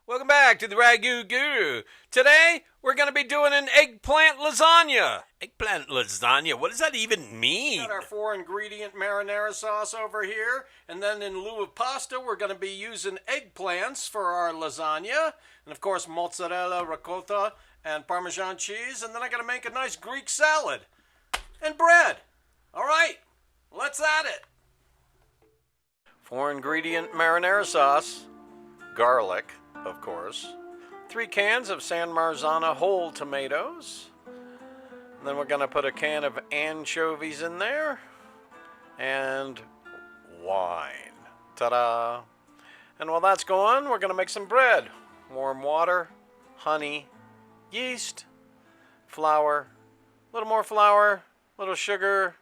Welcome back to the Ragu Guru. Today, we're going to be doing an eggplant lasagna. Eggplant lasagna? What does that even mean? Got our 4-ingredient marinara sauce over here. And then in lieu of pasta, we're going to be using eggplants for our lasagna. And of course, mozzarella, ricotta, and Parmesan cheese. And then I'm going to make a nice Greek salad. And bread. All right, let's add it. 4-ingredient marinara sauce. Garlic, of course. 3 cans of San Marzano whole tomatoes. And then we're going to put a can of anchovies in there. And wine. Ta-da! And while that's going, we're going to make some bread. Warm water, honey, yeast, flour, a little more flour, a little sugar,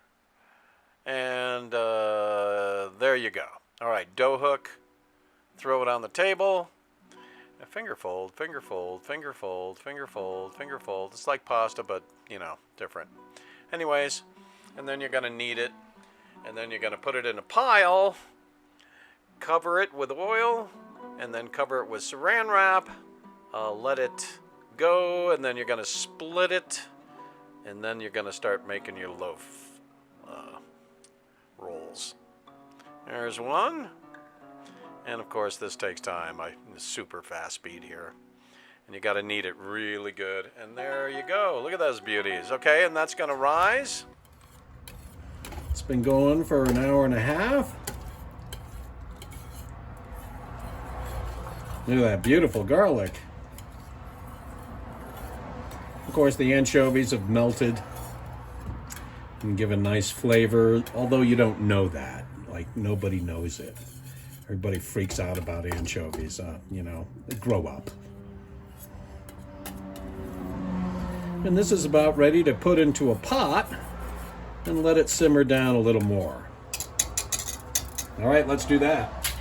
and there you go. All right, dough hook. Throw it on the table. A finger fold, finger fold, finger fold, finger fold, finger fold. It's like pasta, but, you know, different. Anyways, and then you're going to knead it. And then you're going to put it in a pile. Cover it with oil. And then cover it with saran wrap. Let it go. And then you're going to split it. And then you're going to start making your loaf rolls. There's one. And of course this takes time. Super fast speed here. And you got to knead it really good. And there you go. Look at those beauties. Okay, and that's going to rise. It's been going for an hour and a half. Look at that beautiful garlic. Of course the anchovies have melted and give a nice flavor, although you don't know that. Like, nobody knows it. Everybody freaks out about anchovies, you know, grow up. And this is about ready to put into a pot and let it simmer down a little more. All right, let's do that.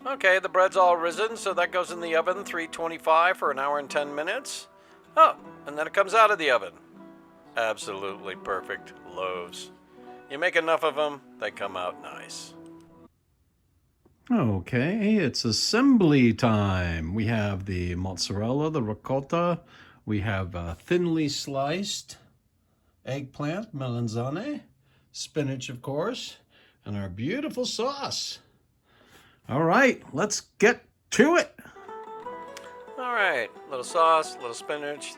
Okay, the bread's all risen, so that goes in the oven, 325 for an hour and 10 minutes. Oh, and then it comes out of the oven. Absolutely perfect loaves. You make enough of them, they come out nice. Okay, it's assembly time. We have the mozzarella, the ricotta. We have thinly sliced eggplant, melanzane, spinach, of course, and our beautiful sauce. All right, let's get to it. All right, little sauce, little spinach,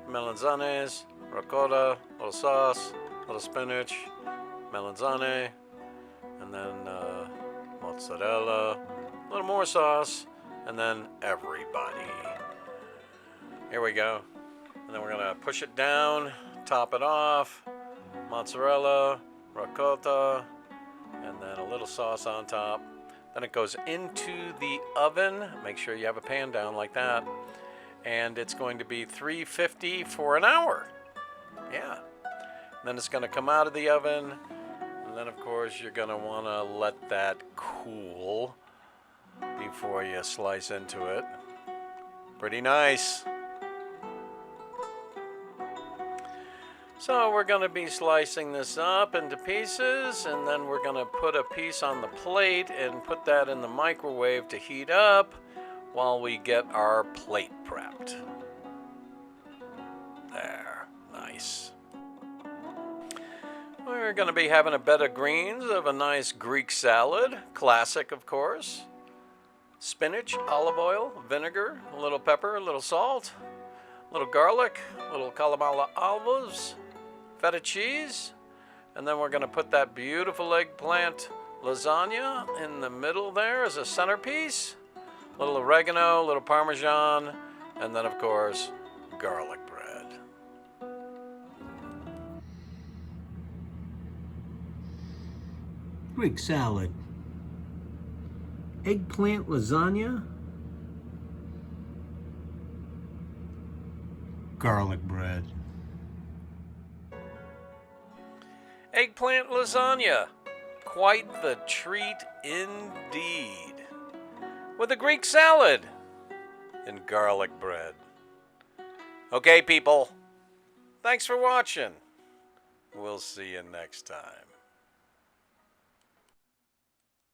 melanzanes, ricotta, little sauce, little spinach, melanzane, and then mozzarella, a little more sauce, and then everybody. Here we go. And then we're going to push it down, top it off, mozzarella, ricotta, and then a little sauce on top. Then it goes into the oven. Make sure you have a pan down like that. And it's going to be 350 for an hour. Yeah. Then it's going to come out of the oven. And then, of course, you're going to want to let that cool before you slice into it. Pretty nice. So we're going to be slicing this up into pieces, and then we're going to put a piece on the plate and put that in the microwave to heat up while we get our plate prepped. There. Nice. We're going to be having a bed of greens of a nice Greek salad, classic of course. Spinach, olive oil, vinegar, a little pepper, a little salt, a little garlic, a little Kalamata olives, feta cheese, and then we're going to put that beautiful eggplant lasagna in the middle there as a centerpiece. A little oregano, a little Parmesan, and then of course garlic bread. Greek salad, eggplant lasagna, garlic bread. Eggplant lasagna, quite the treat indeed. With a Greek salad and garlic bread. Okay, people, thanks for watching. We'll see you next time.